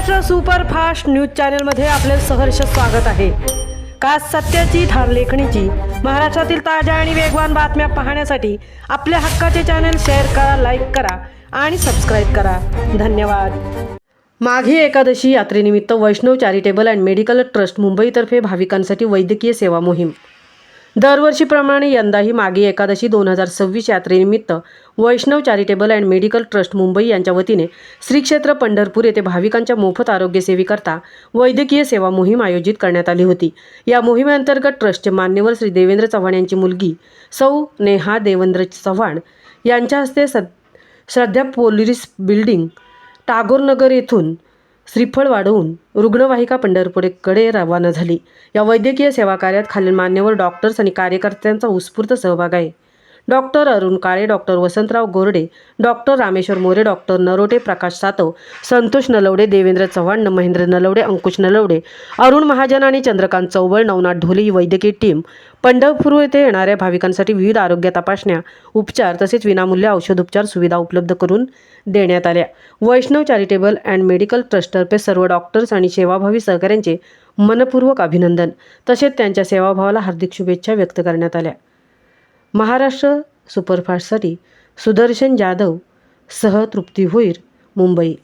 Maharashtra superfast news चॅनलमध्ये आपले सहर्ष स्वागत आहे। खास सत्याची ठार लेखणीची महाराष्ट्रातील ताज्या आणि वेगवान बातम्या पाहण्यासाठी आपल्या हक्काचे चॅनल शेअर करा, लाईक करा आणि सबस्क्राईब करा। धन्यवाद। माघी एकादशी यात्रेनिमित्त Vaishnav charitable and medical trust मुंबईतर्फे भाविकांसाठी वैद्यकीय सेवा मोहीम। दरवर्षीप्रमाणे यंदाही माघी एकादशी 2026 यात्रेनिमित्त Vaishnav charitable and medical trust Mumbai यांच्या वतीने श्री क्षेत्र पंढरपूर येथे भाविकांच्या मोफत आरोग्यसेवेकरता वैद्यकीय सेवा मोहीम आयोजित करण्यात आली होती। या मोहिमेअंतर्गत ट्रस्टचे मान्यवर श्री देवेंद्र चव्हाण यांची मुलगी सौ नेहा देवेंद्र चव्हाण यांच्या हस्ते श्रद्धा पोलीस बिल्डिंग टागोर नगर येथून श्रीफळ वाढवून रुग्णवाहिका पंढरपूरकडे रवाना झाली। या वैद्यकीय सेवा कार्यात खालील मान्यवर डॉक्टर्स आणि कार्यकर्त्यांचा उत्स्फूर्त सहभाग आहे। Doctor Arun Kale, doctor Vasantrao Gorde, doctor Rameshwar More, doctor Narote, Prakash Satav, Santosh Nalawade, Devendra Chavan, Mahendra Nalawade, Ankush Nalawade, Arun Mahajan आणि चंद्रकांत चौबळ, नवनाथ ढोले ही वैद्यकीय टीम पंढरपूर येथे येणाऱ्या भाविकांसाठी विविध आरोग्य तपासण्या, उपचार तसेच विनामूल्य औषधोपचार सुविधा उपलब्ध करून देण्यात आल्या। वैष्णव चॅरिटेबल अँड मेडिकल ट्रस्टतर्फे सर्व डॉक्टर्स आणि सेवाभावी सहकाऱ्यांचे मनपूर्वक अभिनंदन तसेच त्यांच्या सेवाभावाला हार्दिक शुभेच्छा व्यक्त करण्यात आल्या। महाराष्ट्र सुपरफास्टसाठी सुदर्शन जाधव सह तृप्ती होईर, मुंबई।